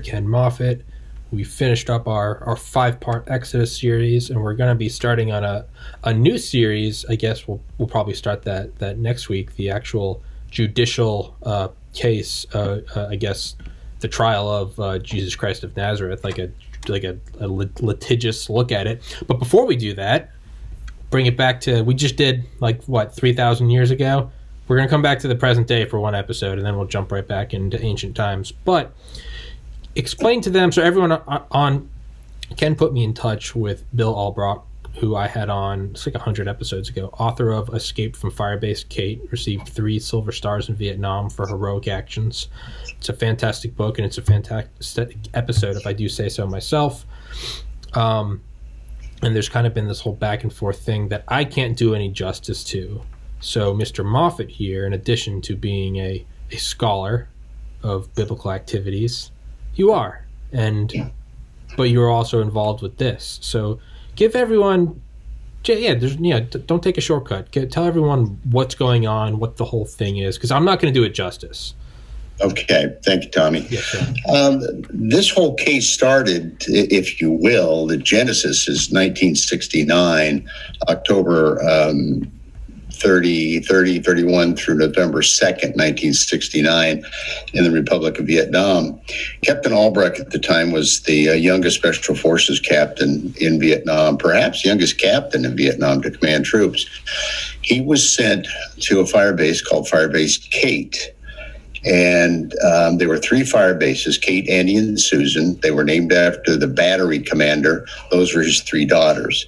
Ken Moffett. We finished up our 5-part Exodus series, and we're going to be starting on a new series. I guess we'll probably start that next week. The actual judicial case, I guess, the trial of Jesus Christ of Nazareth, like a litigious look at it. But before we do that, bring it back to, we just did 3,000 years ago. We're going to come back to the present day for one episode, and then we'll jump right back into ancient times. But explain to them, so everyone on Ken put me in touch with Bill Albracht, who I had on, it's 100 episodes ago, author of Escape from Firebase Kate, received 3 Silver Stars in Vietnam for heroic actions. It's a fantastic book, and it's a fantastic episode, if I do say so myself. And there's kind of been this whole back and forth thing that I can't do any justice to. So Mr. Moffett here, in addition to being a scholar of biblical activities, you are, but you're also involved with this. So give everyone, don't take a shortcut. Tell everyone what's going on, what the whole thing is, because I'm not going to do it justice. Okay, thank you, Tommy. Yes, sir. This whole case started, if you will, the genesis is 1969, October 31 through November 2nd, 1969, in the Republic of Vietnam. Captain Albracht at the time was the youngest Special Forces captain in Vietnam, perhaps youngest captain in Vietnam to command troops. He was sent to a fire base called Firebase Kate. And there were 3 fire bases, Kate, Annie, and Susan. They were named after the battery commander. Those were his 3 daughters.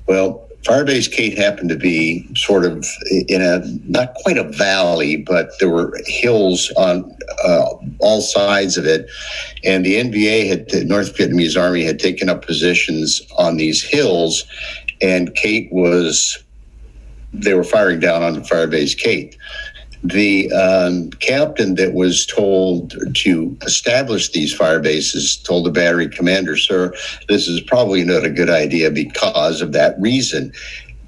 Well, Firebase Kate happened to be sort of in a, not quite a valley, but there were hills on all sides of it. And the NVA, the North Vietnamese Army, had taken up positions on these hills, and they were firing down on Firebase Kate. The captain that was told to establish these fire bases told the battery commander, "Sir, this is probably not a good idea because of that reason."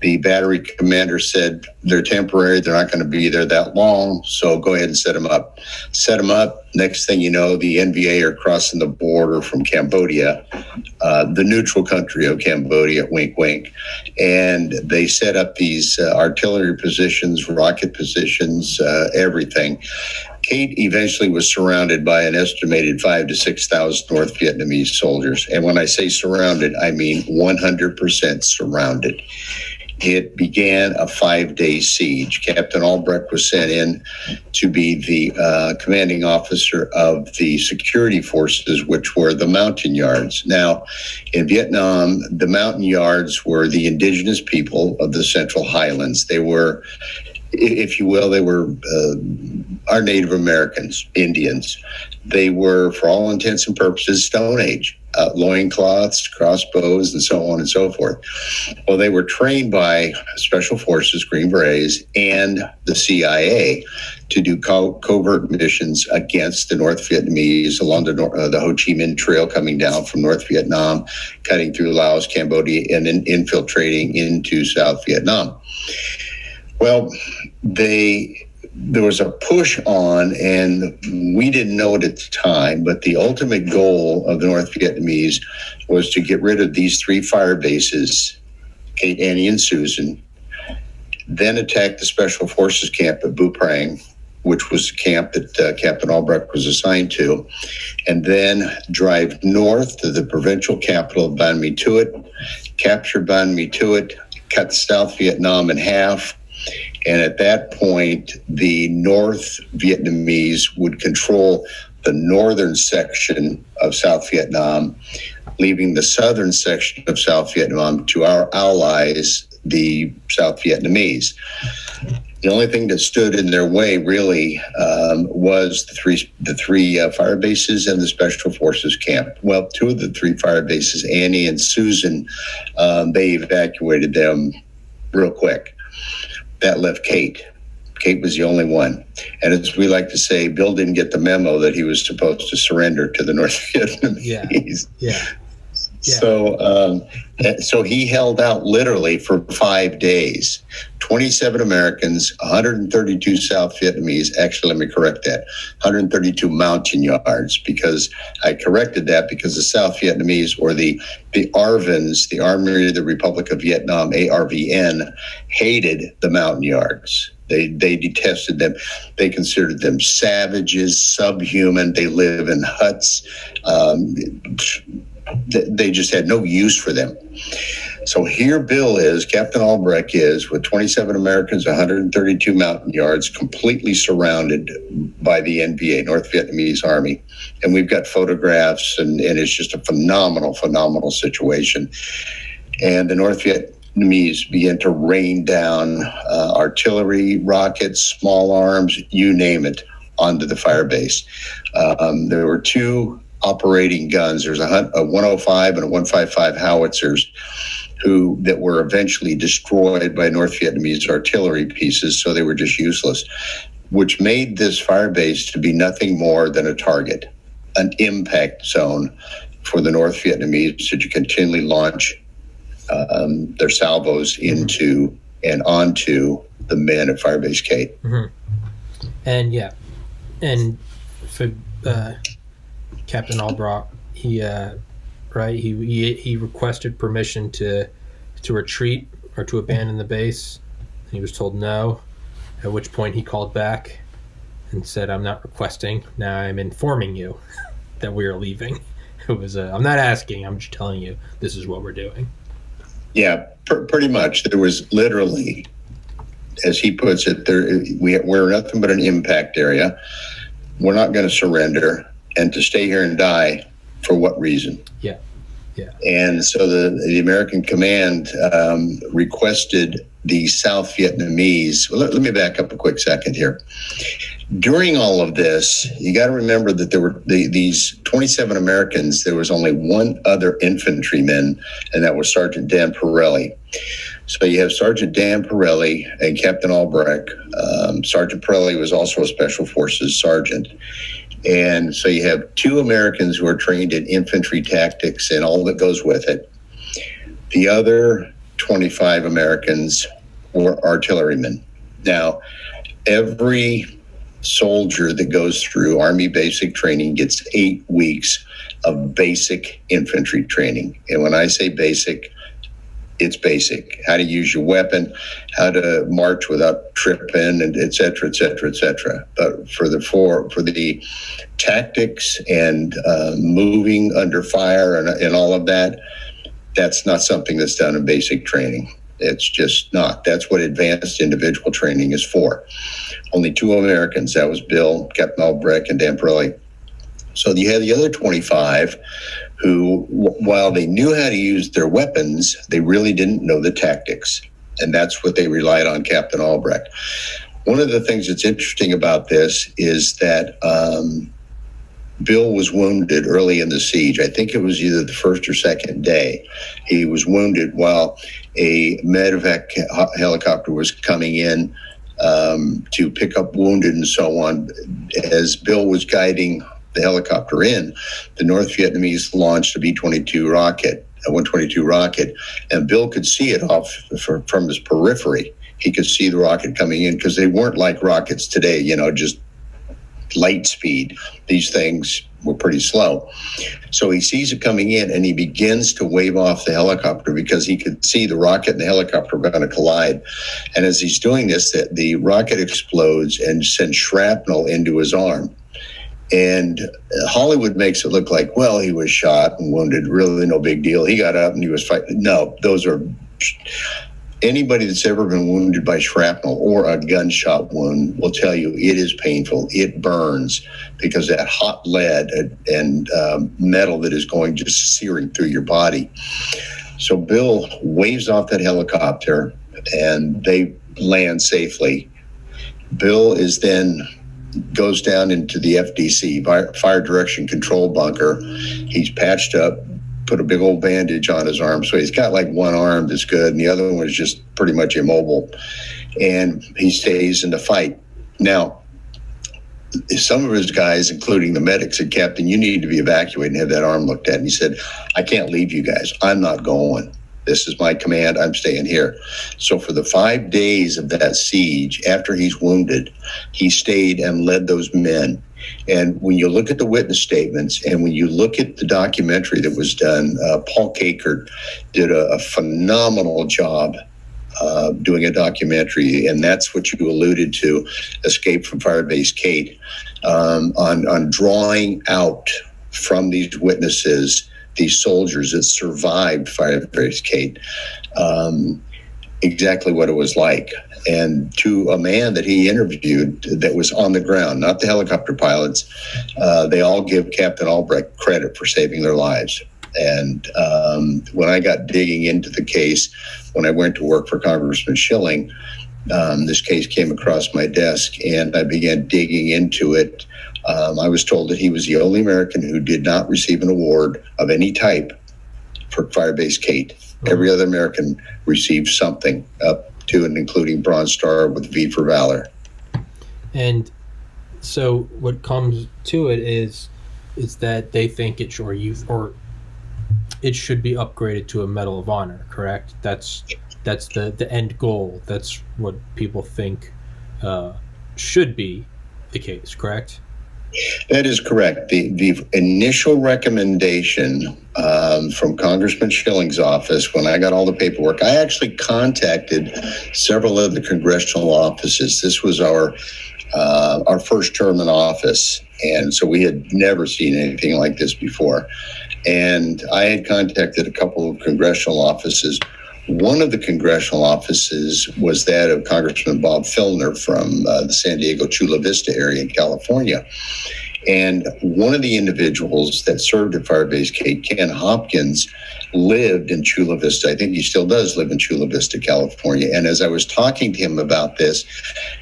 The battery commander said, "They're temporary. They're not going to be there that long. So go ahead and set them up." Set them up. Next thing you know, the NVA are crossing the border from Cambodia, the neutral country of Cambodia, wink, wink. And they set up these artillery positions, rocket positions, everything. Kate eventually was surrounded by an estimated 5,000 to 6,000 North Vietnamese soldiers. And when I say surrounded, I mean 100% surrounded. It began a 5-day siege. Captain Albracht was sent in to be the commanding officer of the security forces, which were the mountain yards. Now, in Vietnam, the mountain yards were the indigenous people of the Central Highlands. They were, if you will, our Native Americans, Indians. They were, for all intents and purposes, Stone Age. Loincloths, crossbows, and so on and so forth. Well, they were trained by Special Forces, Green Berets, and the CIA to do covert missions against the North Vietnamese along the Ho Chi Minh Trail coming down from North Vietnam, cutting through Laos, Cambodia, and then infiltrating into South Vietnam. Well, there was a push on, and we didn't know it at the time, but the ultimate goal of the North Vietnamese was to get rid of these 3 fire bases, Kate, Annie, and Susan, then attack the Special Forces camp at Bu Prang, which was the camp that Captain Albracht was assigned to, and then drive north to the provincial capital of Ban Mi Thuot, capture Ban Mi Thuot, cut South Vietnam in half. And at that point, the North Vietnamese would control the northern section of South Vietnam, leaving the southern section of South Vietnam to our allies, the South Vietnamese. The only thing that stood in their way, really, was the three fire bases and the Special Forces camp. Well, 2 of the 3 fire bases, Annie and Susan, they evacuated them real quick. That left Kate. Kate was the only one. And as we like to say, Bill didn't get the memo that he was supposed to surrender to the North Vietnamese. Yeah. Yeah. So he held out literally for 5 days. 27 Americans, 132 South Vietnamese. Actually, let me correct that. 132 mountain yards, because I corrected that because the South Vietnamese, or the ARVNs, the Army of the Republic of Vietnam, ARVN, hated the mountain yards. They detested them. They considered them savages, subhuman. They live in huts. They just had no use for them. So here Bill is, Captain Albracht is, with 27 Americans, 132 mountain yards, completely surrounded by the NVA, North Vietnamese Army. And we've got photographs, and it's just a phenomenal situation. And the North Vietnamese began to rain down artillery, rockets, small arms, you name it, onto the fire base. There were two operating guns. There's a 105 and a 155 howitzers that were eventually destroyed by North Vietnamese artillery pieces, so they were just useless, which made this fire base to be nothing more than a target, an impact zone for the North Vietnamese to continually launch their salvos into and onto the men at Firebase K. Mm-hmm. And for Captain Albracht, he requested permission to retreat or to abandon the base. He was told no, at which point he called back and said, "I'm not requesting. Now I'm informing you that we are leaving." It was I'm not asking. I'm just telling you this is what we're doing. Yeah, pretty much. There was literally, as he puts it, we're nothing but an impact area. We're not going to surrender, and to stay here and die, for what reason? Yeah. And so the American command requested the South Vietnamese. Well, let me back up a quick second here. During all of this, you got to remember that there were these 27 Americans. There was only one other infantryman, and that was Sergeant Dan Pirelli. So you have Sergeant Dan Pirelli and Captain Albracht. Sergeant Pirelli was also a Special Forces sergeant. And so you have two Americans who are trained in infantry tactics and all that goes with it. The other 25 Americans were artillerymen. Now, every soldier that goes through Army basic training gets 8 weeks of basic infantry training. And when I say basic, it's basic. How to use your weapon, how to march without tripping, and et cetera, et cetera, et cetera. But for the tactics and moving under fire and all of that, that's not something that's done in basic training. It's just not. That's what advanced individual training is for. Only two Americans. That was Bill, Captain Albracht, and Dan Pirelli. So you had the other 25 who, while they knew how to use their weapons, they really didn't know the tactics. And that's what they relied on Captain Albracht. One of the things that's interesting about this is that Bill was wounded early in the siege. I think it was either the first or second day. He was wounded while a medevac helicopter was coming in to pick up wounded and so on. As Bill was guiding the helicopter in, the North Vietnamese launched a B-22 rocket, a 122 rocket, and Bill could see it off from his periphery. He could see the rocket coming in because they weren't like rockets today, just light speed. These things were pretty slow. So he sees it coming in and he begins to wave off the helicopter because he could see the rocket and the helicopter were going to collide. And as he's doing this, the rocket explodes and sends shrapnel into his arm. And Hollywood makes it look like, well, he was shot and wounded, really no big deal. He got up and he was fighting. No, those are... Anybody that's ever been wounded by shrapnel or a gunshot wound will tell you it is painful. It burns because that hot lead and metal that is going just searing through your body. So Bill waves off that helicopter and they land safely. Bill is then goes down into the FDC, fire direction control bunker. He's patched up, put a big old bandage on his arm. So he's got like one arm that's good and the other one was just pretty much immobile. And he stays in the fight. Now, some of his guys, including the medics, said, "Captain, you need to be evacuated and have that arm looked at." And he said, "I can't leave you guys. I'm not going. This is my command. I'm staying here." So for the 5 days of that siege, after he's wounded, he stayed and led those men. And when you look at the witness statements and when you look at the documentary that was done, Paul Kakert did a phenomenal job doing a documentary, and that's what you alluded to, Escape from Firebase Kate, on drawing out from these witnesses, these soldiers that survived Firebase Kate, exactly what it was like. And to a man that he interviewed that was on the ground, not the helicopter pilots, they all give Captain Albracht credit for saving their lives. And when I got digging into the case, when I went to work for Congressman Schilling, this case came across my desk and I began digging into it. I was told that he was the only American who did not receive an award of any type for Firebase Kate. Every other American received something, up to and including Bronze Star with V for Valor. And so what comes to it is that they think it should, or it should be upgraded to a Medal of Honor, correct? That's the end goal. That's what people think should be the case, correct? That is correct. The initial recommendation from Congressman Schilling's office, when I got all the paperwork, I actually contacted several of the congressional offices. This was our first term in office, and so we had never seen anything like this before. And I had contacted a couple of congressional offices. One of the congressional offices was that of Congressman Bob Filner from the San Diego Chula Vista area in California. And one of the individuals that served at Firebase Kate, Ken Hopkins, lived in Chula Vista. I think he still does live in Chula Vista, California. And as I was talking to him about this,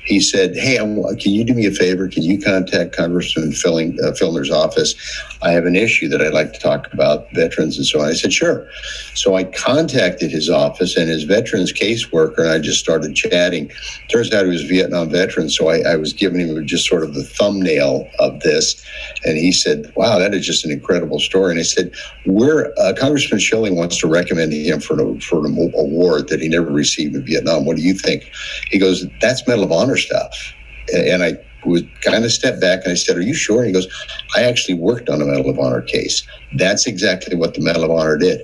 he said, "Hey, can you do me a favor? Can you contact Congressman Filner's office? I have an issue that I'd like to talk about, veterans and so on." I said, "Sure." So I contacted his office and his veterans caseworker, and I just started chatting. Turns out he was a Vietnam veteran, so I was giving him just sort of the thumbnail of this. And he said, "Wow, that is just an incredible story." And I said, Congressman Schilling wants to recommend him for an award that he never received in Vietnam. What do you think? He goes, "That's Medal of Honor stuff." And I would kind of step back and I said, "Are you sure?" And he goes, "I actually worked on a Medal of Honor case. That's exactly what the Medal of Honor did."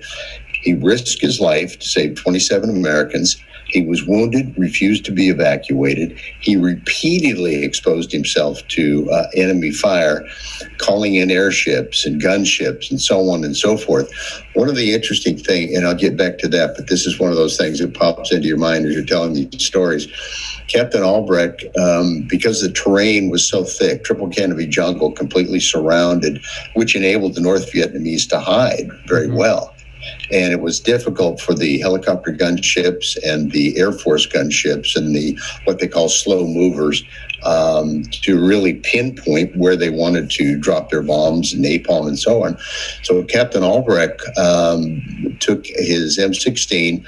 He risked his life to save 27 Americans. He was wounded, refused to be evacuated. He repeatedly exposed himself to enemy fire, calling in airships and gunships and so on and so forth. One of the interesting things, and I'll get back to that, but this is one of those things that pops into your mind as you're telling these stories. Captain Albracht, because the terrain was so thick, triple canopy jungle completely surrounded, which enabled the North Vietnamese to hide very well. And it was difficult for the helicopter gunships and the Air Force gunships and the what they call slow movers to really pinpoint where they wanted to drop their bombs, napalm, and so on. So Captain Albracht took his M16,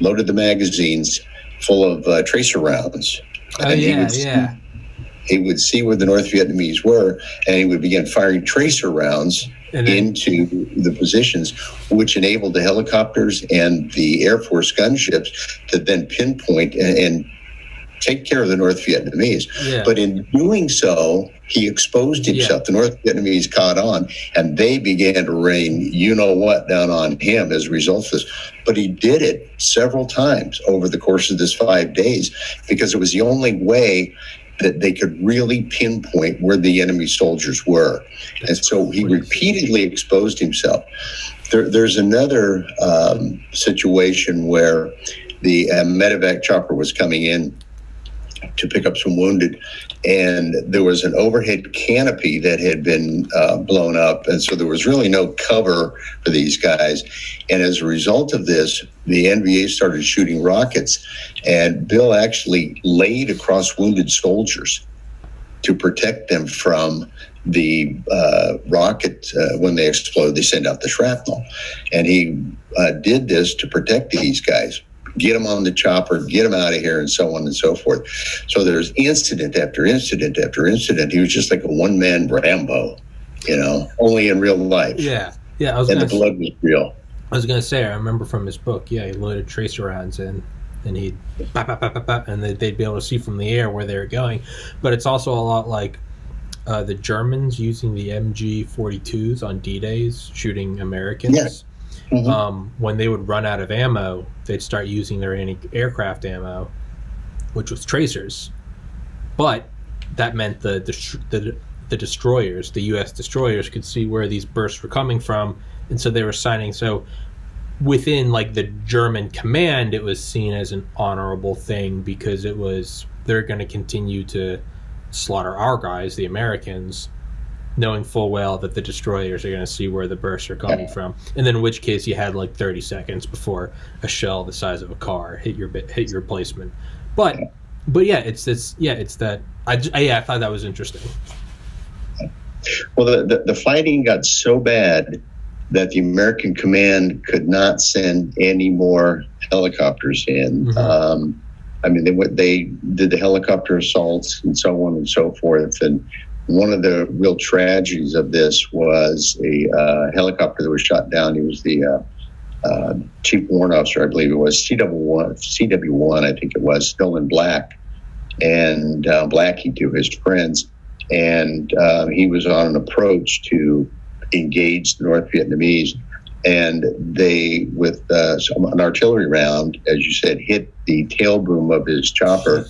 loaded the magazines full of tracer rounds. He would see where the North Vietnamese were, and he would begin firing tracer rounds into the positions, which enabled the helicopters and the Air Force gunships to then pinpoint and take care of the North Vietnamese. Yeah. But in doing so, he exposed himself. The North Vietnamese caught on, and they began to rain you-know-what down on him as a result of this. But he did it several times over the course of this 5 days because it was the only way that they could really pinpoint where the enemy soldiers were. And so he repeatedly exposed himself. There's another situation where the medevac chopper was coming in to pick up some wounded, and there was an overhead canopy that had been blown up, and so there was really no cover for these guys. And as a result of this, the NVA started shooting rockets, and Bill actually laid across wounded soldiers to protect them from the rocket. When they explode, they send out the shrapnel, and he did this to protect these guys. get them on the chopper, get them out of here, and so on and so forth. So there's incident after incident after incident. He was just like a one-man Rambo, only in real life. Yeah. And the blood was real. I was going to say, I remember from his book, he loaded tracer rounds in, and he'd and they'd be able to see from the air where they were going. But it's also a lot like the Germans using the MG-42s on D-Days, shooting Americans. Yes. Mm-hmm. When they would run out of ammo, they'd start using their anti-aircraft ammo, which was tracers. But that meant the destroyers, the U.S. destroyers, could see where these bursts were coming from, and so they were signing. So within the German command, it was seen as an honorable thing because they're going to continue to slaughter our guys, the Americans, knowing full well that the destroyers are going to see where the bursts are coming from. And then in which case you had 30 seconds before a shell the size of a car hit your placement. But yeah, it's that. I thought that was interesting. Well, the fighting got so bad that the American command could not send any more helicopters in. Mm-hmm. They did the helicopter assaults and so on and so forth. And one of the real tragedies of this was a helicopter that was shot down. He was the chief warrant officer, I believe it was, CW1, I think it was, still in black, and Blackie to his friends. And he was on an approach to engage the North Vietnamese, and they, with an artillery round, as you said, hit the tail boom of his chopper.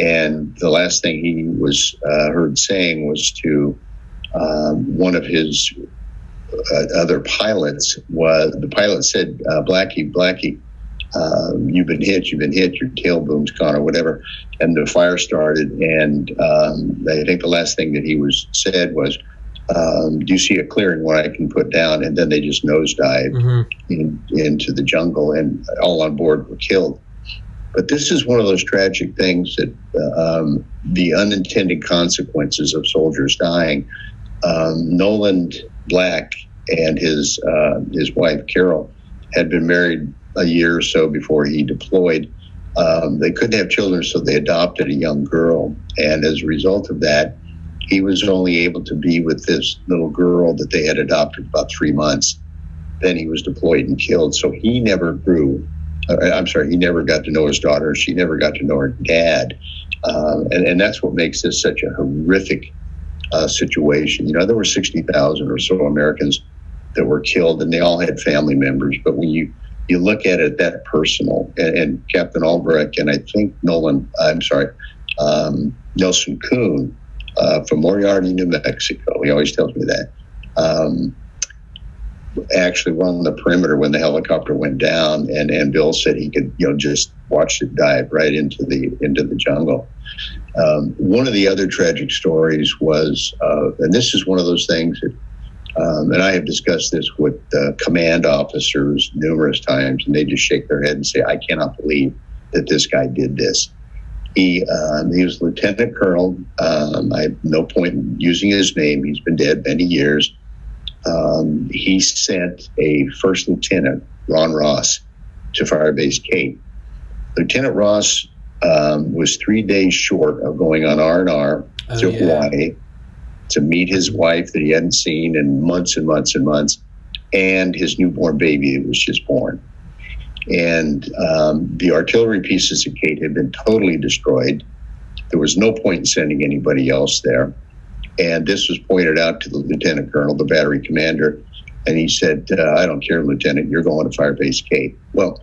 And the last thing he was heard saying was to one of his other pilots, the pilot said, Blackie, you've been hit, your tail boom's gone, or whatever. And the fire started, and I think the last thing that he said was, do you see a clearing where I can put down? And then they just nosedived into the jungle, and all on board were killed. But this is one of those tragic things that the unintended consequences of soldiers dying. Nolan Black and his wife, Carol, had been married a year or so before he deployed. They couldn't have children, so they adopted a young girl. And as a result of that, he was only able to be with this little girl that they had adopted about 3 months. Then he was deployed and killed. So he never grew. He never got to know his daughter. She never got to know her dad. And that's what makes this such a horrific situation. There were 60,000 or so Americans that were killed, and they all had family members. But when you look at it that personal, and Captain Albracht, and I think Nelson Kuhn from Moriarty, New Mexico, he always tells me that, actually were on the perimeter when the helicopter went down, and Bill said he could just watch it dive right into the jungle. One of the other tragic stories was, and this is one of those things that, and I have discussed this with command officers numerous times, and they just shake their head and say, I cannot believe that this guy did this. He was lieutenant colonel. I have no point in using his name. He's been dead many years. He sent a first lieutenant, Ron Ross, to Firebase Cape. Lieutenant Ross was 3 days short of going on R&R to Hawaii to meet his wife that he hadn't seen in months and months and months, and his newborn baby that was just born. And the artillery pieces at Kate had been totally destroyed. There was no point in sending anybody else there. And this was pointed out to the lieutenant colonel, the battery commander, and he said, I don't care, Lieutenant, you're going to Firebase Cape. Well,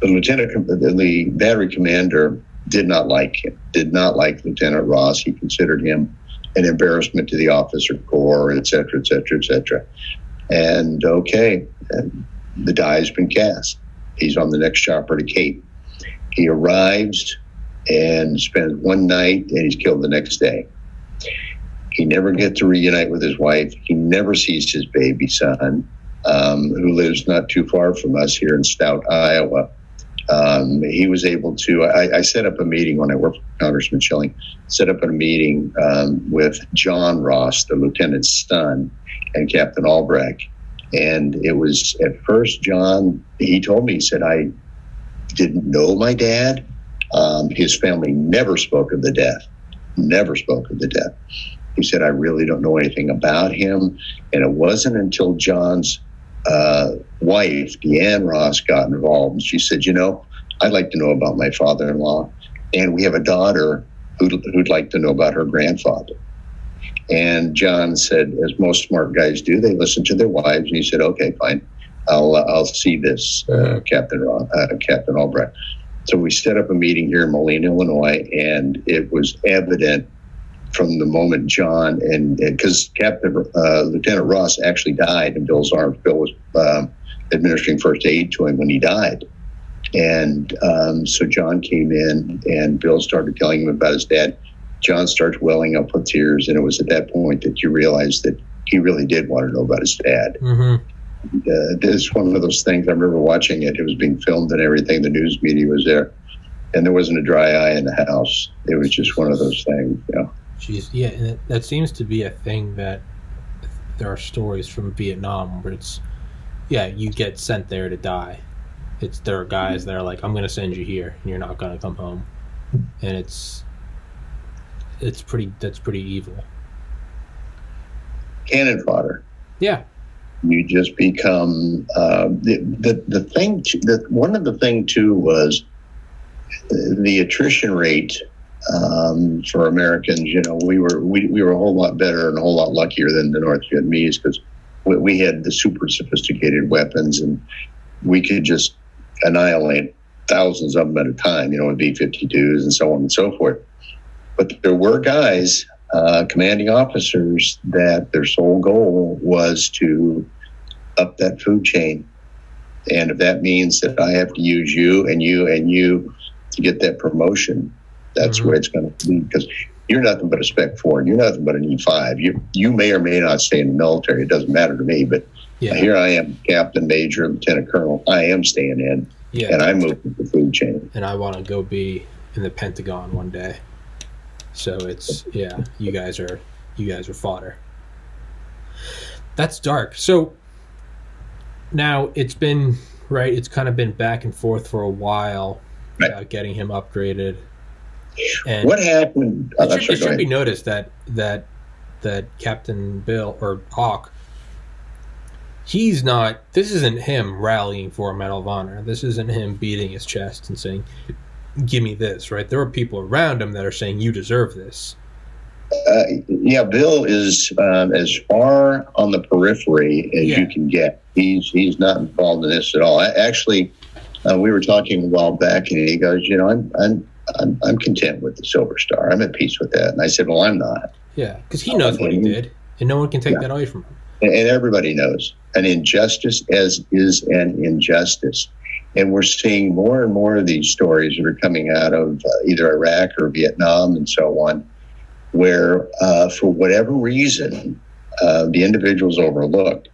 the battery commander did not like him, did not like Lieutenant Ross. He considered him an embarrassment to the officer corps, et cetera, et cetera, et cetera. And the die has been cast. He's on the next chopper to Cape. He arrives and spends one night, and he's killed the next day. He never gets to reunite with his wife. He never sees his baby son, who lives not too far from us here in Stout, Iowa. He was able to, I set up a meeting when I worked for Congressman Schilling, set up a meeting with John Ross, the lieutenant's son, and Captain Albracht. And it was, at first, John, he told me, he said, didn't know my dad. His family never spoke of the death. Never spoke of the death. He said, I really don't know anything about him. And it wasn't until John's wife, Deanne Ross, got involved. And she said, I'd like to know about my father-in-law. And we have a daughter who'd like to know about her grandfather. And John said, as most smart guys do, they listen to their wives. And he said, okay, fine. I'll see this, Captain Albracht. So we set up a meeting here in Moline, Illinois, and it was evident from the moment John and because Lieutenant Ross actually died in Bill's arms. Bill was administering first aid to him when he died. And so John came in and Bill started telling him about his dad. John starts welling up with tears. And it was at that point that you realized that he really did want to know about his dad. Mm-hmm. It's one of those things. I remember watching it. It was being filmed and everything. The news media was there. And there wasn't a dry eye in the house. It was just one of those things, Jeez, yeah, and that seems to be a thing that there are stories from Vietnam where it's, you get sent there to die. There are guys that are like, I'm going to send you here, and you're not going to come home, and that's pretty evil. Cannon fodder. Yeah. You just become the thing. One of the thing too was the attrition rate for Americans. We were a whole lot better and a whole lot luckier than the North Vietnamese because we had the super sophisticated weapons and we could just annihilate thousands of them at a time. With B-52s and so on and so forth. But there were guys. Commanding officers that their sole goal was to up that food chain. And if that means that I have to use you and you and you to get that promotion, that's where it's going to be, because you're nothing but a Spec 4 and you're nothing but an E5. You may or may not stay in the military. It doesn't matter to me, but here I am, Captain, Major, Lieutenant Colonel. I am staying in and I'm moving the food chain. And I want to go be in the Pentagon one day. So it's you guys are fodder. That's dark. So now it's been it's kind of been back and forth for a while about getting him upgraded. And what happened? It should be noticed that Captain Bill or Hawk, he's not. This isn't him rallying for a Medal of Honor. This isn't him beating his chest and saying, give me this, right? There are people around him that are saying you deserve this. Bill is as far on the periphery as you can get. He's not involved in this at all. Actually, we were talking a while back, and he goes, I'm content with the Silver Star. I'm at peace with that. And I said, well, I'm not. Yeah, because he knows what he did, and no one can take that away from him. And everybody knows an injustice is an injustice. And we're seeing more and more of these stories that are coming out of either Iraq or Vietnam and so on, where for whatever reason, the individual's overlooked.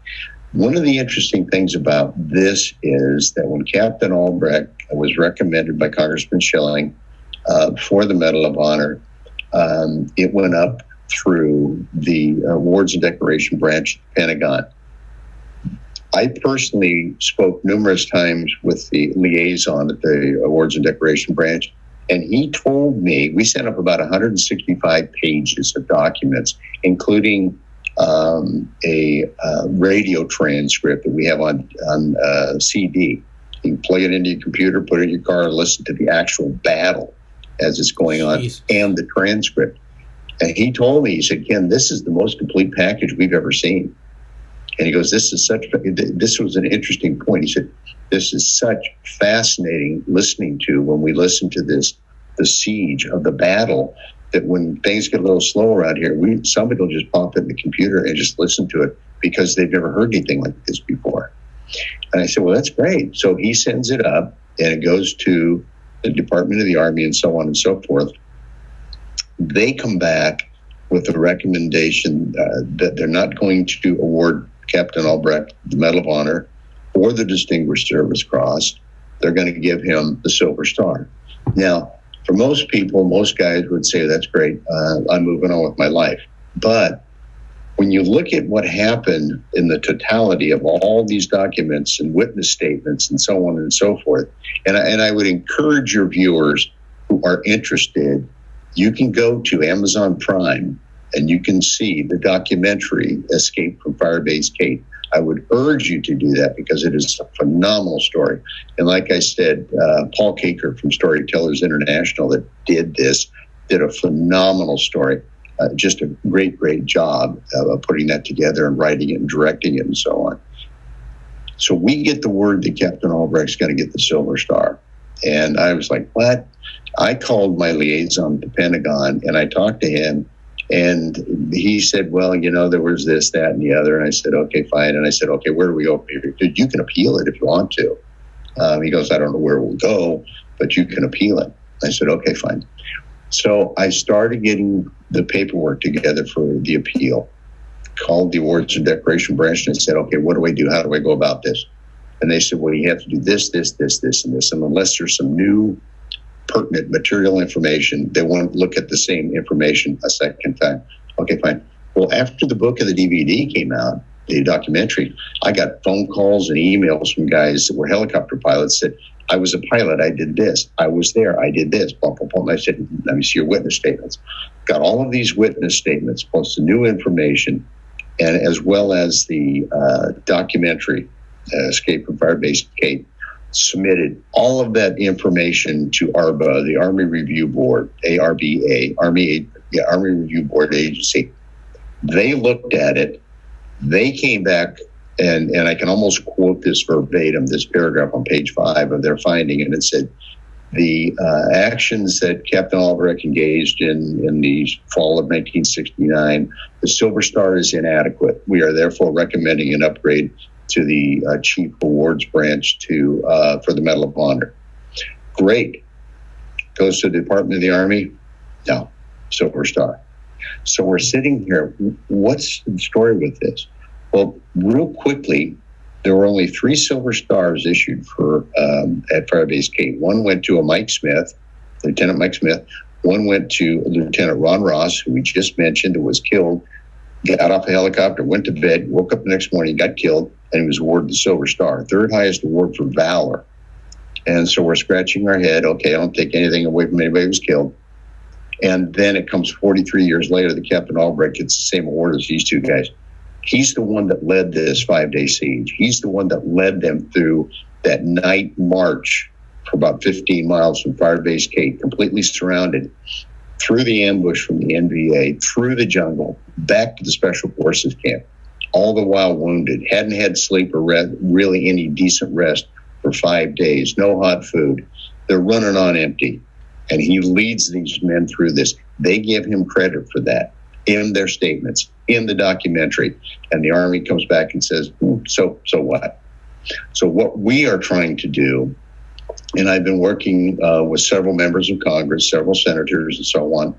One of the interesting things about this is that when Captain Albracht was recommended by Congressman Schilling for the Medal of Honor, it went up through the Awards and Decoration branch of the Pentagon. I personally spoke numerous times with the liaison at the Awards and Decoration branch, and he told me, we sent up about 165 pages of documents, including a radio transcript that we have on CD. You can plug it into your computer, put it in your car, and listen to the actual battle as it's going on, and the transcript. And he told me, he said, Ken, this is the most complete package we've ever seen. And he goes, this was an interesting point. He said, this is such fascinating listening to when we listen to the siege of the battle, that when things get a little slow around here, somebody will just pop it in the computer and just listen to it because they've never heard anything like this before. And I said, well, that's great. So he sends it up and it goes to the Department of the Army and so on and so forth. They come back with a recommendation that they're not going to award Captain Albracht the Medal of Honor or the Distinguished Service Cross. They're going to give him the Silver Star. Now, for most people, most guys would say, that's great. I'm moving on with my life. But When you look at what happened in the totality of all these documents and witness statements and so on and so forth, and I would encourage your viewers who are interested, you can go to Amazon Prime and you can see the documentary Escape from Firebase Kate. I would urge you to do that because it is a phenomenal story. And like I said, Paul Kaker from Storytellers International that did this did a phenomenal story. Just a great, great job of putting that together and writing it and directing it and so on. So we get the word that Captain Albracht's going to get the Silver Star. And I was like, what? I called my liaison at the Pentagon and I talked to him. And he said, well, you know, there was this, that, and the other. And I said, okay, fine. And I said, okay, where do we go? Dude, you can appeal it if you want to. He goes, I don't know where we'll go, but you can appeal it. I said, okay, fine. So I started getting the paperwork together for the appeal, called the Awards and Decoration Branch, and I said, okay, what do I do? How do I go about this? And they said, well, you have to do this, this, this, this, and this. And unless there's some new pertinent material information, they won't look at the same information a second time. Okay, fine. Well, after the book of the DVD came out, the documentary, I got phone calls and emails from guys that were helicopter pilots that I was a pilot, I did this. I was there, I did this. Blah, blah, blah. And I said, let me see your witness statements. Got all of these witness statements, plus the new information, and as well as the documentary, Escape from Firebase Kate, submitted all of that information to ARBA, the Army Review Board, ARBA, Army Review Board agency. They looked at it. They came back, and I can almost quote this verbatim, this paragraph on page 5 of their finding, and it said, the actions that Captain Albracht engaged in the fall of 1969, the Silver Star is inadequate. We are therefore recommending an upgrade to the Chief Awards Branch for the Medal of Honor. Great. Goes to the Department of the Army? No. Silver Star. So we're sitting here. What's the story with this? Well, real quickly, there were only 3 Silver Stars issued for at Firebase Kate. One went to a Mike Smith, Lieutenant Mike Smith. One went to Lieutenant Ron Ross, who we just mentioned, who was killed, got off a helicopter, went to bed, woke up the next morning, got killed, and he was awarded the Silver Star, third highest award for valor. And so we're scratching our head. Okay, I don't take anything away from anybody who was killed. And then it comes 43 years later, the Captain Albracht gets the same award as these 2 guys. He's the one that led this 5-day siege. He's the one that led them through that night march for about 15 miles from Firebase Kate, completely surrounded, through the ambush from the NVA, through the jungle, back to the Special Forces camp, all the while wounded, hadn't had sleep or really any decent rest for 5 days, no hot food. They're running on empty. And he leads these men through this. They give him credit for that in their statements, in the documentary. And the Army comes back and says, so what? So what we are trying to do, and I've been working with several members of Congress, several senators and so on,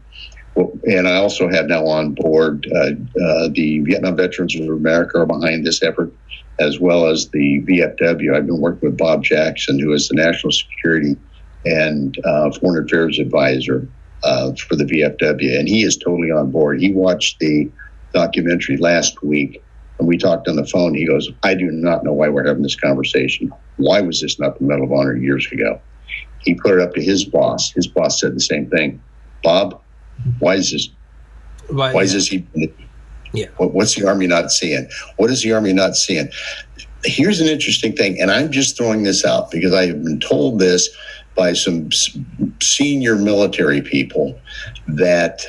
and I also have now on board the Vietnam Veterans of America are behind this effort, as well as the VFW. I've been working with Bob Jackson, who is the National Security and Foreign Affairs Advisor for the VFW, and he is totally on board. He watched the documentary last week, and we talked on the phone. He goes, I do not know why we're having this conversation. Why was this not the Medal of Honor years ago? He put it up to his boss. His boss said the same thing. Bob, why is this? Why is this even? Yeah. What's the Army not seeing? What is the Army not seeing? Here's an interesting thing, and I'm just throwing this out because I have been told this by some senior military people that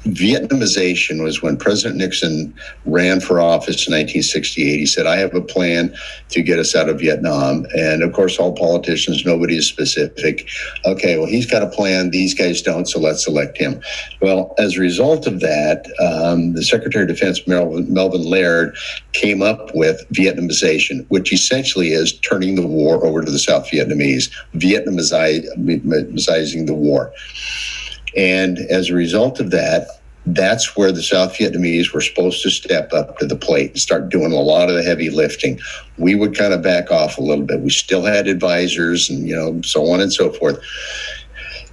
Vietnamization was when President Nixon ran for office in 1968. He said, I have a plan to get us out of Vietnam. And of course, all politicians, nobody is specific. Okay, well, he's got a plan. These guys don't, so let's elect him. Well, as a result of that, the Secretary of Defense, Melvin Laird, came up with Vietnamization, which essentially is turning the war over to the South Vietnamese, Vietnamizing the war. And as a result of that, that's where the South Vietnamese were supposed to step up to the plate and start doing a lot of the heavy lifting. We would kind of back off a little bit. We still had advisors and, so on and so forth.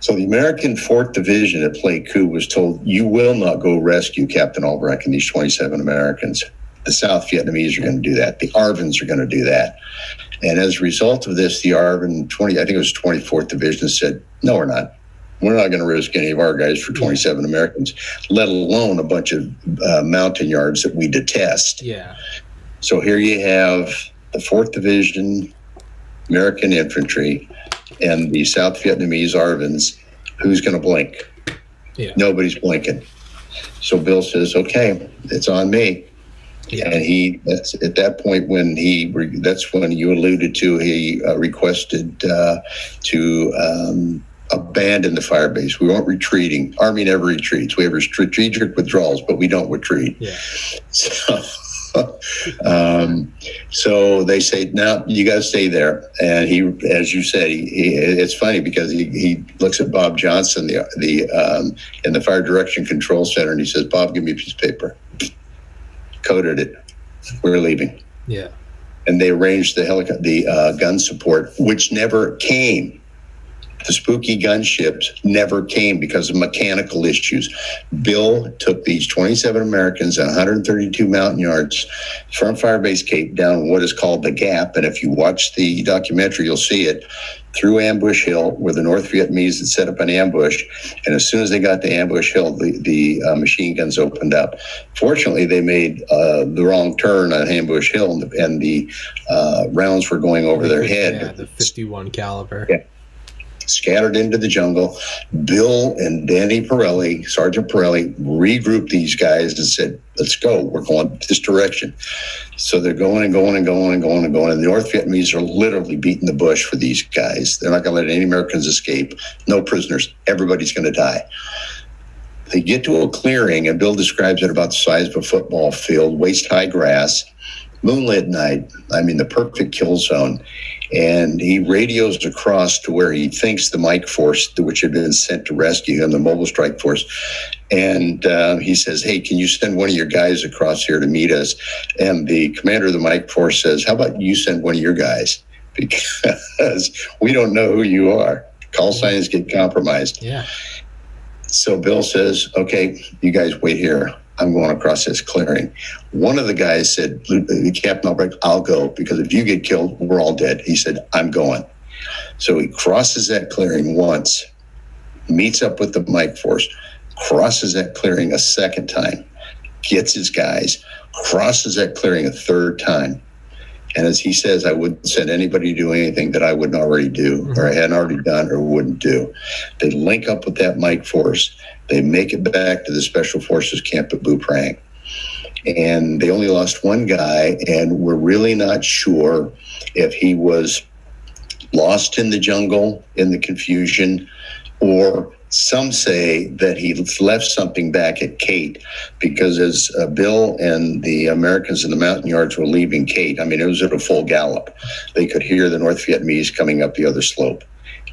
So the American 4th Division at Pleiku was told, you will not go rescue Captain Albracht and these 27 Americans. The South Vietnamese are going to do that. The ARVNs are going to do that. And as a result of this, the ARVN I think it was 24th Division said, no, we're not. We're not going to risk any of our guys for 27 Americans, let alone a bunch of mountain yards that we detest. Yeah. So here you have the 4th Division, American Infantry, and the South Vietnamese ARVNs. Who's going to blink? Yeah. Nobody's blinking. So Bill says, okay, it's on me. Yeah. And that's at that point when that's when you alluded to, he requested to abandon the firebase. We weren't retreating. Army never retreats. We have strategic withdrawals, but we don't retreat. Yeah. So they say, no, you got to stay there. And he, as you said, it's funny because he looks at Bob Johnson, in the Fire Direction Control Center, and he says, Bob, give me a piece of paper. Coded it. We're leaving. Yeah. And they arranged the gun support, which never came. The spooky gunships never came because of mechanical issues. Bill took these 27 Americans and 132 mountain yards from Firebase Cape down what is called the Gap. And if you watch the documentary, you'll see it, through Ambush Hill, where the North Vietnamese had set up an ambush. And as soon as they got to Ambush Hill, the machine guns opened up. Fortunately, they made the wrong turn on Ambush Hill, and the rounds were going over their head. Yeah, the 51 caliber. Yeah. Scattered into the jungle. Bill and Danny Pirelli, Sergeant Pirelli, regrouped these guys and said, let's go. We're going this direction. So they're going and going and going and going and going. And the North Vietnamese are literally beating the bush for these guys. They're not going to let any Americans escape. No prisoners. Everybody's going to die. They get to a clearing, and Bill describes it about the size of a football field, waist-high grass, moonlit night. I mean, the perfect kill zone. And he radios across to where he thinks the Mike Force, which had been sent to rescue him, the Mobile Strike Force. And he says, hey, can you send one of your guys across here to meet us? And the commander of the Mike Force says, how about you send one of your guys? Because we don't know who you are. Call signs get compromised. Yeah. So Bill says, okay, you guys wait here. I'm going across this clearing. One of the guys said, Captain Albracht, I'll go, because if you get killed, we're all dead. He said, I'm going. So he crosses that clearing once, meets up with the Mike Force, crosses that clearing a second time, gets his guys, crosses that clearing a third time. And as he says, I wouldn't send anybody to do anything that I wouldn't already do, or I hadn't already done, or wouldn't do. They link up with that Mike Force. They make it back to the Special Forces camp at Bù Prang. And they only lost one guy, and we're really not sure if he was lost in the jungle, in the confusion, or some say that he left something back at Kate, because as Bill and the Americans in the mountain yards were leaving Kate, I mean, it was at a full gallop. They could hear the North Vietnamese coming up the other slope.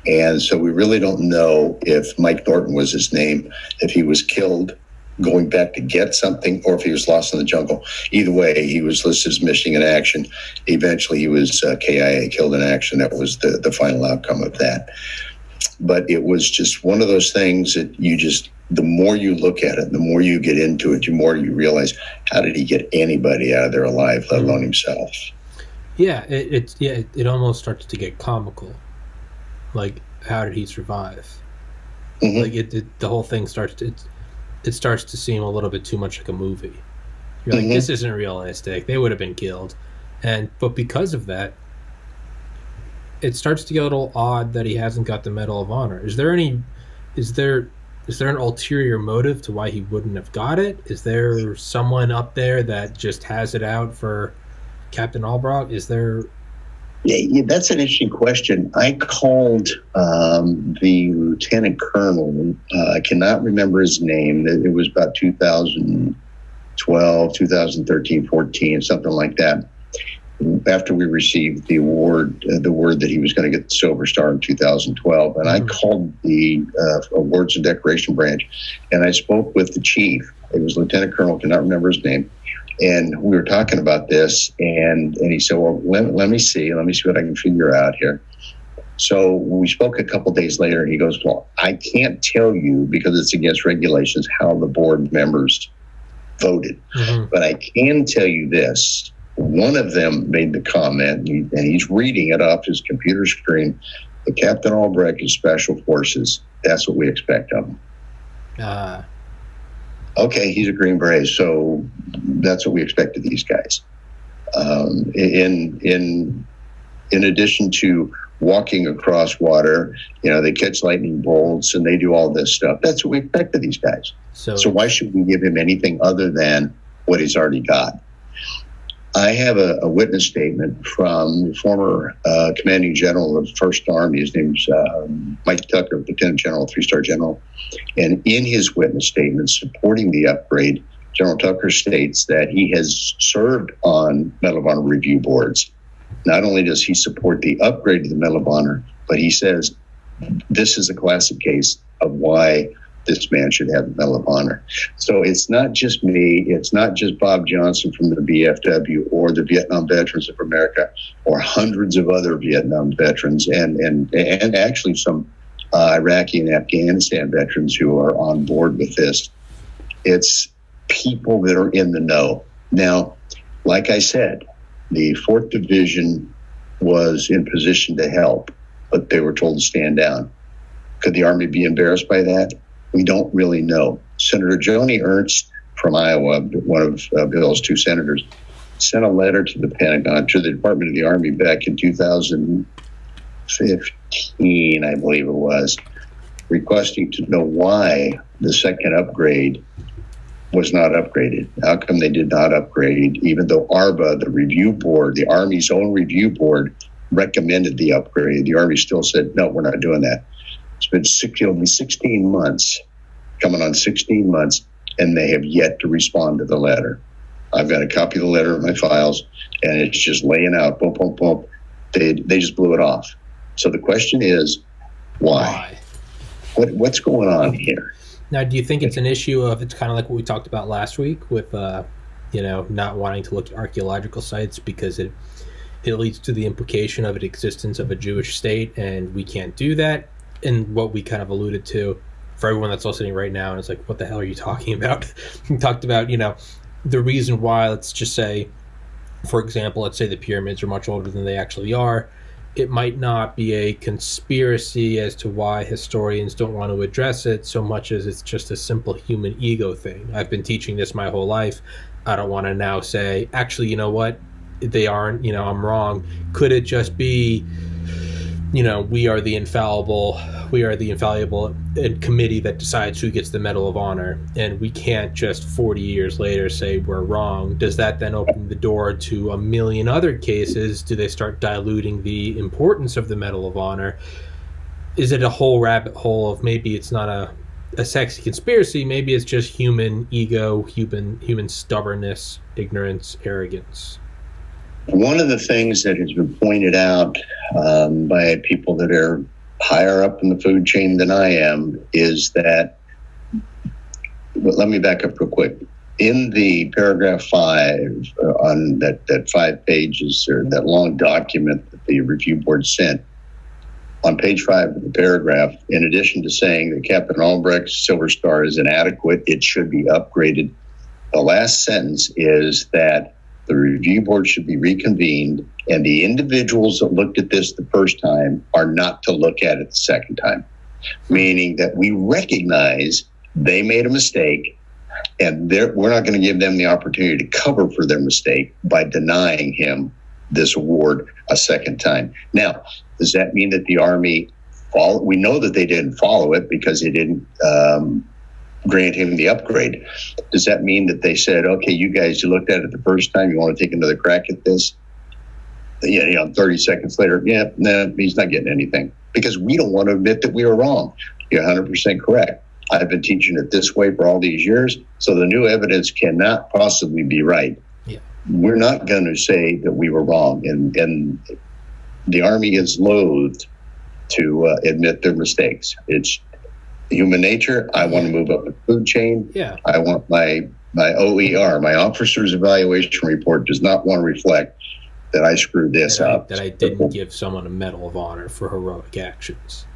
And so we really don't know if Mike Norton was his name, if he was killed going back to get something, or if he was lost in the jungle. Either way, he was listed as missing in action. Eventually, he was KIA, killed in action. That was the final outcome of that. But it was just one of those things that the more you look at it, the more you get into it, the more you realize, how did he get anybody out of there alive, let alone himself? Yeah, it almost starts to get comical. Like, how did he survive? Mm-hmm. Like the whole thing starts to seem a little bit too much like a movie. You're like, this isn't realistic. They would have been killed, but because of that, it starts to get a little odd that he hasn't got the Medal of Honor. Is there an ulterior motive to why he wouldn't have got it? Is there someone up there that just has it out for Captain Albracht? Is there? Yeah, that's an interesting question. I called the lieutenant colonel. I cannot remember his name. It was about 2012, 2013, 14, something like that. After we received the award, the word that he was going to get the Silver Star in 2012. And I called the Awards and Decoration branch, and I spoke with the chief. It was Lieutenant Colonel, cannot remember his name. And we were talking about this, and he said, well, let me see what I can figure out here. So we spoke a couple days later, and he goes, well, I can't tell you because it's against regulations how the board members voted. But I can tell you this. One of them made the comment, and he's reading it off his computer screen, the Captain Albracht is Special Forces. That's what we expect of him. Okay, he's a Green Beret, so that's what we expect of these guys. In addition to walking across water, they catch lightning bolts and they do all this stuff. That's what we expect of these guys. So why should we give him anything other than what he's already got? I have a witness statement from the former commanding general of the First Army. His name's Mike Tucker, Lieutenant General, 3-star general. And in his witness statement supporting the upgrade, General Tucker states that he has served on Medal of Honor review boards. Not only does he support the upgrade to the Medal of Honor, but he says this is a classic case of why this man should have the Medal of Honor. So it's not just me. It's not just Bob Johnson from the VFW or the Vietnam Veterans of America or hundreds of other Vietnam veterans and actually some Iraqi and Afghanistan veterans who are on board with this. It's people that are in the know. Now, like I said, the 4th Division was in position to help, but they were told to stand down. Could the Army be embarrassed by that? We don't really know. Senator Joni Ernst from Iowa, one of Bill's 2 senators, sent a letter to the Pentagon, to the Department of the Army back in 2015, I believe it was, requesting to know why the second upgrade was not upgraded. How come they did not upgrade, even though ARBA, the review board, the Army's own review board, recommended the upgrade? The Army still said, no, we're not doing that. It's been 16 months, coming on 16 months, and they have yet to respond to the letter. I've got a copy of the letter in my files, and it's just laying out, boom, boom, boom. They just blew it off. So the question is, why? What's going on here? Now, do you think it's an issue of, it's kind of like what we talked about last week with, not wanting to look at archaeological sites because it leads to the implication of an existence of a Jewish state, and we can't do that? And what we kind of alluded to for everyone that's listening right now, and it's like, what the hell are you talking about? We talked about, the reason why, let's just say, for example, let's say the pyramids are much older than they actually are. It might not be a conspiracy as to why historians don't want to address it so much as it's just a simple human ego thing. I've been teaching this my whole life. I don't want to now say, actually, you know what? They aren't, I'm wrong. Could it just be, we are the infallible committee that decides who gets the Medal of Honor, and we can't just 40 years later say we're wrong? Does that then open the door to a million other cases? Do they start diluting the importance of the Medal of Honor? Is it a whole rabbit hole of maybe it's not a sexy conspiracy, maybe it's just human ego, human stubbornness, ignorance, arrogance? One of the things that has been pointed out by people that are higher up in the food chain than I am is that, let me back up real quick. In the paragraph 5 on that 5 pages, or that long document that the review board sent, on page 5 of the paragraph, in addition to saying that Captain Albracht's Silver Star is inadequate, it should be upgraded, the last sentence is that the review board should be reconvened, and the individuals that looked at this the first time are not to look at it the second time. Meaning that we recognize they made a mistake, and we're not going to give them the opportunity to cover for their mistake by denying him this award a second time. Now, does that mean that the Army we know that they didn't follow it because they didn't grant him the upgrade. Does that mean that they said, okay, you guys, you looked at it the first time, you want to take another crack at this? 30 seconds later, no, he's not getting anything, because we don't want to admit that we were wrong. You're 100% correct. I've been teaching it this way for all these years, so the new evidence cannot possibly be right. Yeah. We're not going to say that we were wrong, and the Army is loath to admit their mistakes. It's human nature. I want to move up the food chain. Yeah. I want my OER, my officer's evaluation report, does not want to reflect that I screwed this up. That I didn't give someone a Medal of Honor for heroic actions.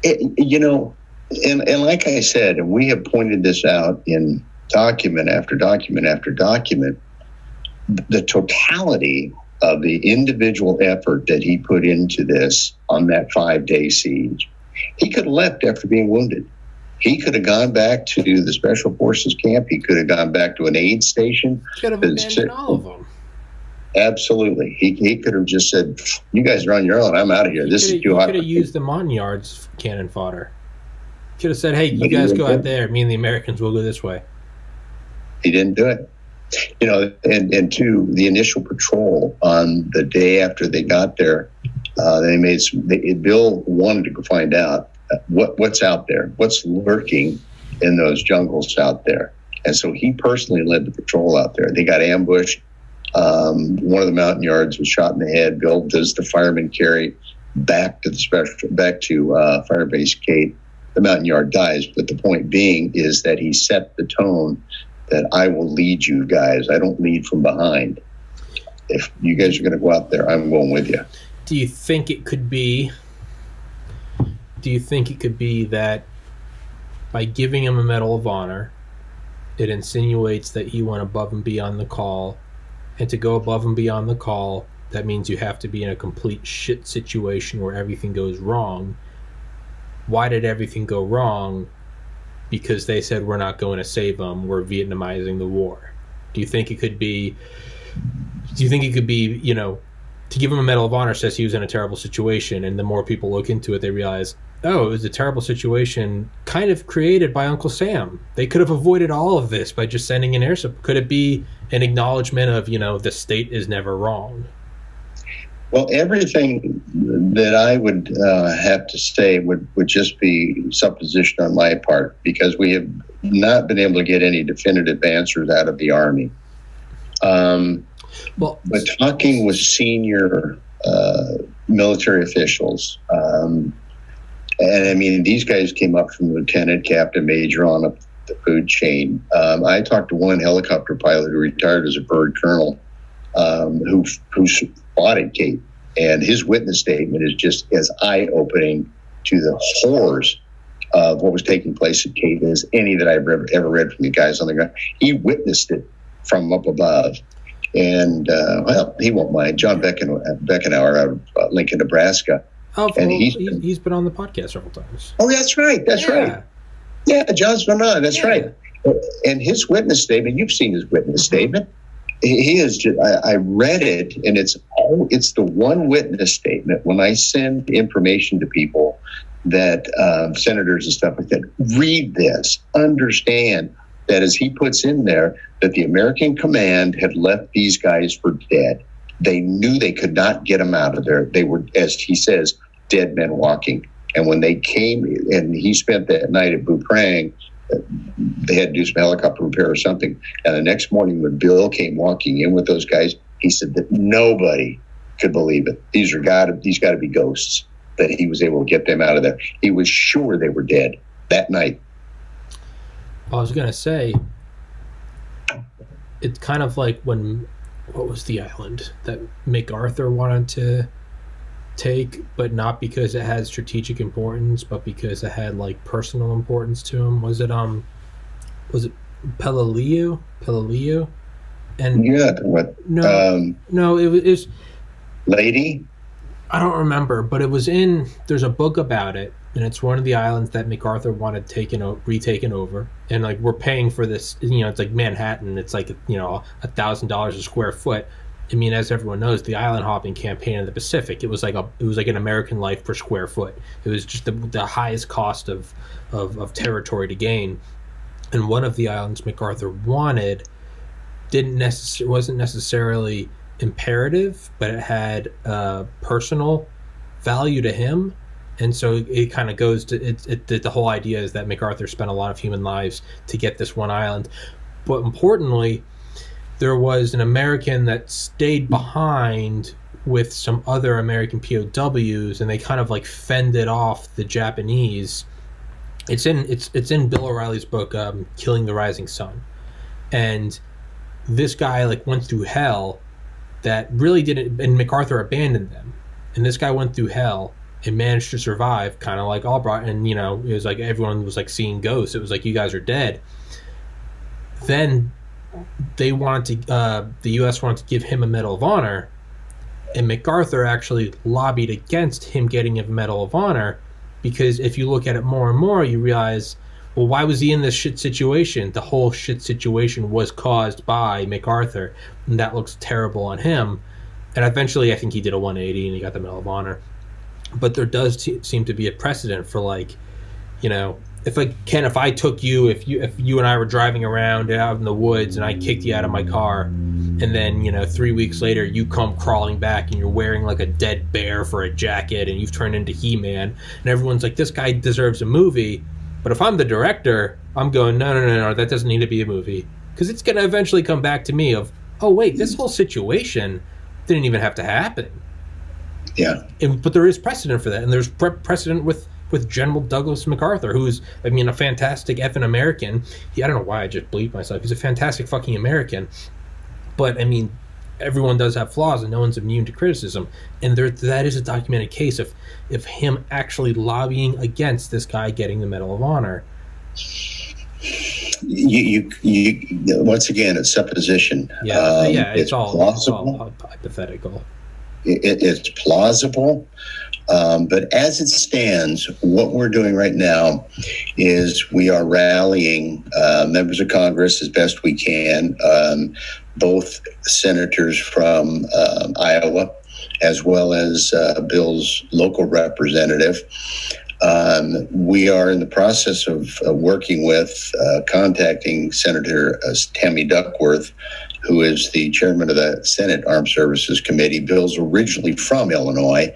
And like I said, and we have pointed this out in document after document after document, the totality of the individual effort that he put into this on that 5-day siege. He could have left after being wounded. He could have gone back to the Special Forces camp. He could have gone back to an aid station. He could have abandoned all of them. Absolutely. He could have just said, you guys are on your own. I'm out of here. This is too hot. He could have used the Monyards cannon fodder. He could have said, hey, you guys go out there. Me and the Americans will go this way. He didn't do it. And to the initial patrol on the day after they got there, Bill wanted to find out what's out there, what's lurking in those jungles out there. And so he personally led the patrol out there. They got ambushed. One of the Montagnards was shot in the head. Bill does the fireman carry back to Firebase Cape. The Montagnard dies, but the point being is that he set the tone that I will lead you guys. I don't lead from behind. If you guys are going to go out there, I'm going with you. Do you think it could be that by giving him a Medal of Honor, it insinuates that he went above and beyond the call, and to go above and beyond the call, that means you have to be in a complete shit situation where everything goes wrong. Why did everything go wrong? Because they said, we're not going to save them, we're Vietnamizing the war. Do you think it could be, to give him a Medal of Honor says he was in a terrible situation, and the more people look into it, they realize, oh, it was a terrible situation kind of created by Uncle Sam. They could have avoided all of this by just sending an air support. Could it be an acknowledgement of, the state is never wrong? Well, everything that I would have to say would just be supposition on my part, because we have not been able to get any definitive answers out of the Army. But talking with senior military officials, and I mean, these guys came up from lieutenant, captain, major on up the food chain. I talked to one helicopter pilot who retired as a bird colonel, who fought at Cape, and his witness statement is just as eye-opening to the horrors of what was taking place at Cape as any that I've ever read from the guys on the ground. He witnessed it from up above, and he won't mind. John Beckenauer out of Lincoln, Nebraska. Oh, and he's been on the podcast several times. Oh, that's right. That's right. Yeah, John's been on. That's right. And his witness statement, you've seen his witness statement. He is just, I read it, and it's the one witness statement when I send information to people that senators and stuff like that, read this, understand that as he puts in there that the American command had left these guys for dead. They knew they could not get them out of there. They were, as he says, dead men walking. And when they came, and he spent that night at Buprang, they had to do some helicopter repair or something. And the next morning when Bill came walking in with those guys, he said that nobody could believe it. These got to be ghosts, that he was able to get them out of there. He was sure they were dead that night. I was going to say, it's kind of like what was the island that MacArthur wanted to take, but not because it had strategic importance, but because it had like personal importance to him. Was it Peleliu? And no, it was Lady. I don't remember, but it was there's a book about it, and it's one of the islands that MacArthur wanted retaken over, and like we're paying for this. It's like Manhattan. It's like $1,000 a square foot. I mean, as everyone knows, the island hopping campaign in the Pacific, it was like an American life per square foot. It was just the highest cost of territory to gain. And one of the islands MacArthur wanted wasn't necessarily imperative, but it had personal value to him. And so it kind of goes to the whole idea is that MacArthur spent a lot of human lives to get this one island. But importantly, there was an American that stayed behind with some other American POWs, and they kind of like fended off the Japanese. It's in Bill O'Reilly's book, Killing the Rising Sun. And this guy like went through hell that really didn't, and MacArthur abandoned them. And this guy went through hell and managed to survive, kind of like Albracht. And, you know, it was like everyone was like seeing ghosts. It was like, you guys are dead. Then they wanted to, the U.S. wanted to give him a Medal of Honor. And MacArthur actually lobbied against him getting a Medal of Honor, because if you look at it more and more, you realize, well, why was he in this shit situation? The whole shit situation was caused by MacArthur, and that looks terrible on him. And eventually, I think he did a 180 and he got the Medal of Honor. But there does seem to be a precedent for, like, you know, if like Ken, if I took you, if you and I were driving around out in the woods and I kicked you out of my car, and then, you know, 3 weeks later you come crawling back and you're wearing like a dead bear for a jacket and you've turned into He-Man, and everyone's like, this guy deserves a movie. But if I'm the director, I'm going, no, that doesn't need to be a movie, because it's going to eventually come back to me of, oh wait, this whole situation didn't even have to happen. Yeah. But there is precedent for that, and there's precedent with General Douglas MacArthur, who's, I mean, a fantastic effing American. I don't know why I just believed myself. He's a fantastic fucking American. But, I mean, everyone does have flaws, and no one's immune to criticism. And that is a documented case of him actually lobbying against this guy getting the Medal of Honor. You once again, it's supposition. It's all hypothetical. It's plausible. But as it stands, what we're doing right now is we are rallying members of Congress as best we can, both senators from Iowa, as well as Bill's local representative. We are in the process of working with contacting Senator Tammy Duckworth, who is the chairman of the Senate Armed Services Committee. Bill's originally from Illinois,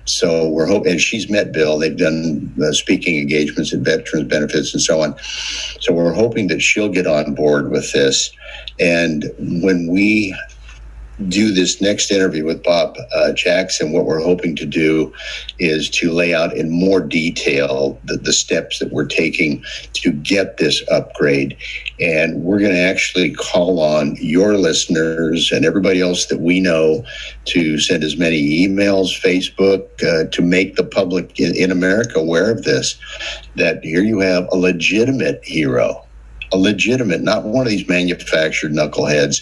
so we're hoping, and she's met Bill. They've done speaking engagements at veterans benefits and so on. So we're hoping that she'll get on board with this. And when we do this next interview with Bob Jackson, what we're hoping to do is to lay out in more detail the steps that we're taking to get this upgrade. And we're going to actually call on your listeners and everybody else that we know to send as many emails, Facebook, to make the public in America aware of this, that here you have a legitimate hero, a legitimate, not one of these manufactured knuckleheads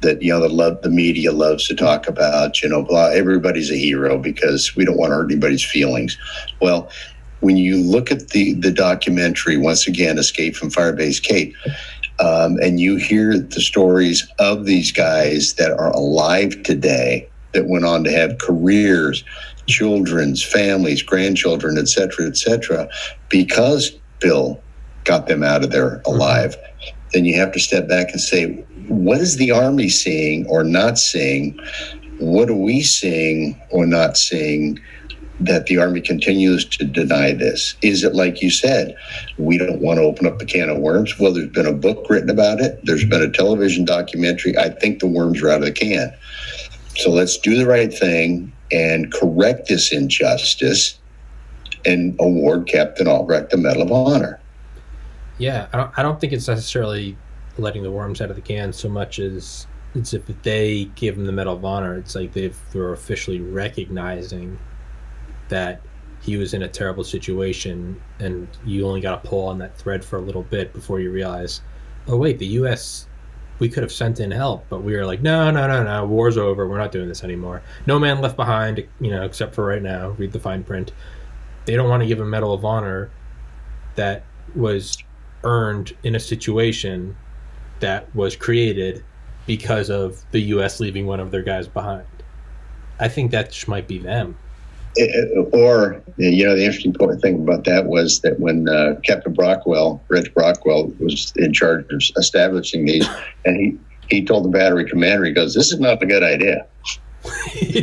that, you know, the media loves to talk about, you know, blah, everybody's a hero because we don't want to hurt anybody's feelings. Well, when you look at the documentary, once again, Escape from Firebase Cape, and you hear the stories of these guys that are alive today, that went on to have careers, children's, families, grandchildren, et cetera, because Bill got them out of there alive, then you have to step back and say, what is the Army seeing or not seeing? What are we seeing or not seeing that the Army continues to deny this? Is it like you said, we don't want to open up the can of worms? Well, there's been a book written about it. There's been a television documentary. I think the worms are out of the can. So let's do the right thing and correct this injustice and award Captain Albracht the Medal of Honor. Yeah, I don't think it's necessarily letting the worms out of the can so much as it's if they give him the Medal of Honor, it's like they're officially recognizing that he was in a terrible situation, and you only got to pull on that thread for a little bit before you realize, oh wait, the U.S., we could have sent in help, but we were like, no, war's over, we're not doing this anymore. No man left behind, you know, except for right now, read the fine print. They don't want to give a Medal of Honor that was earned in a situation that was created because of the U.S. leaving one of their guys behind. I think that just might be them. Or, you know, the interesting thing about that was that when Captain Reg Brockwell, was in charge of establishing these, and he told the battery commander, he goes, this is not a good idea.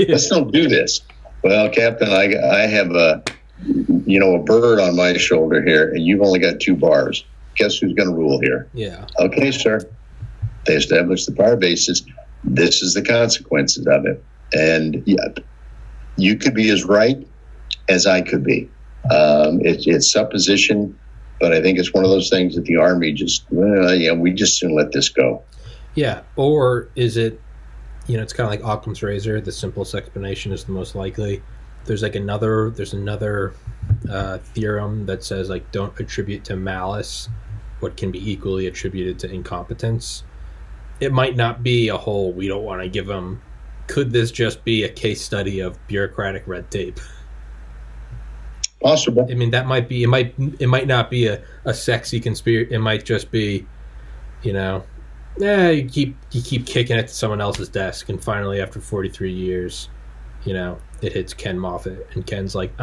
Let's don't do this. Well, Captain, I have a bird on my shoulder here, and you've only got 2 bars. Guess who's going to rule here? Yeah. Okay, sir. They established the fire bases. This is the consequences of it. And yeah, you could be as right as I could be. It's supposition, but I think it's one of those things that the Army just, we just shouldn't let this go. Yeah. Or is it it's kind of like Occam's razor. The simplest explanation is the most likely. There's another theorem that says like don't attribute to malice what can be equally attributed to incompetence. It might not be a whole we don't want to give them. Could this just be a case study of bureaucratic red tape? Possible. I mean, that might be. It might not be a sexy conspiracy. It might just be, you keep kicking it to someone else's desk, and finally, after 43 years, it hits Ken Moffett, and Ken's like,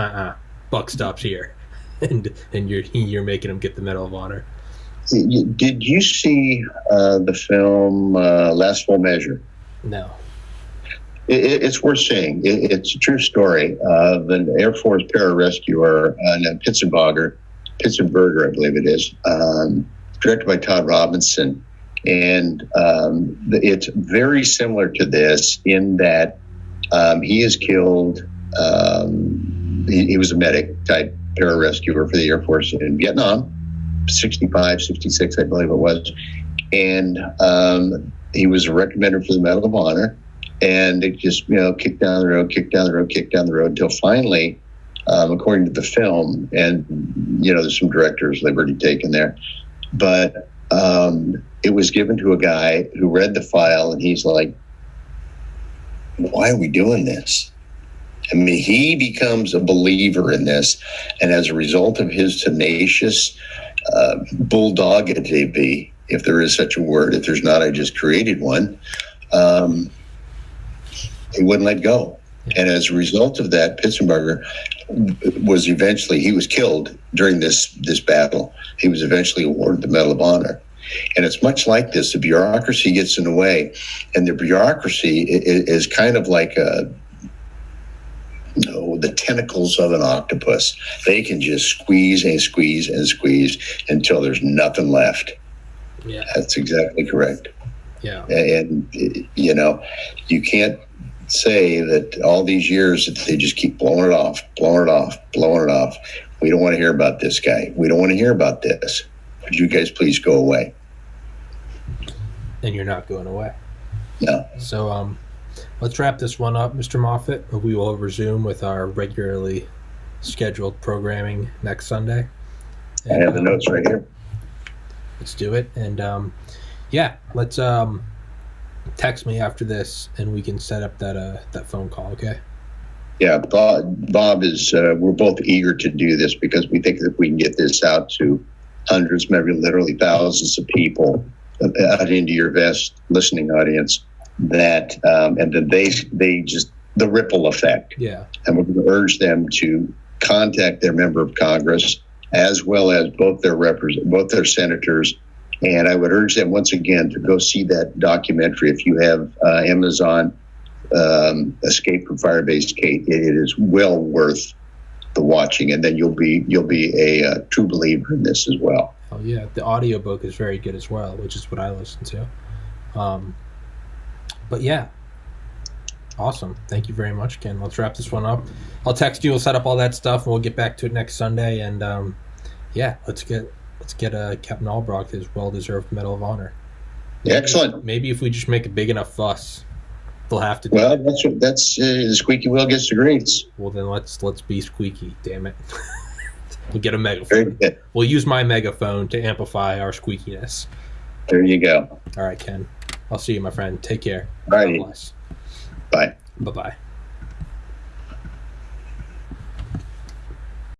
buck stops here, and you're making him get the Medal of Honor. Did you see the film Last Full Measure? No. It's worth seeing. It's a true story of an Air Force pararescuer, Pitzenberger, I believe it is, directed by Todd Robinson. And it's very similar to this in that he is killed. He was a medic type pararescuer for the Air Force in Vietnam, 65, 66, I believe it was. And he was recommended for the Medal of Honor. And it just, kicked down the road until finally, according to the film, and, there's some director's liberty taken there, but it was given to a guy who read the file, and he's like, why are we doing this? I mean, he becomes a believer in this, and as a result of his tenacious bulldoggity, if there is such a word, if there's not, I just created one, he wouldn't let go. And as a result of that, Pitzenberger he was killed during this battle. He was eventually awarded the Medal of Honor. And it's much like this. The bureaucracy gets in the way, and the bureaucracy is kind of like the tentacles of an octopus. They can just squeeze and squeeze and squeeze until there's nothing left. Yeah. That's exactly correct. Yeah. And, you can't say that all these years that they just keep blowing it off. We don't want to hear about this guy. We don't want to hear about this. Would you guys please go away? And you're not going away. No. So let's wrap this one up, Mr. Moffett. We will resume with our regularly scheduled programming next Sunday. And, I have the notes right here. Let's do it. And let's text me after this, and we can set up that phone call. Okay. Yeah, Bob is. We're both eager to do this because we think that if we can get this out to hundreds, maybe literally thousands of people out into your vast listening audience, that and then they just the ripple effect. Yeah. And we're going to urge them to contact their member of Congress as well as both their senators. And I would urge them once again to go see that documentary. If you have Amazon, Escape from Firebase Kate, it is well worth the watching, and then you'll be a true believer in this as well. Oh yeah, the audiobook is very good as well, which is what I listen to. But yeah, awesome. Thank you very much, Ken. Let's wrap this one up. I'll text you. We'll set up all that stuff, and we'll get back to it next Sunday. And let's get Captain Albracht his well-deserved Medal of Honor. Excellent. Maybe if we just make a big enough fuss, they'll have to. Well, that's the squeaky wheel gets the grease. Well, then let's be squeaky. Damn it. We'll get a megaphone. We'll use my megaphone to amplify our squeakiness. There you go. All right, Ken. I'll see you, my friend. Take care. All right. God bless. Bye. Bye-bye.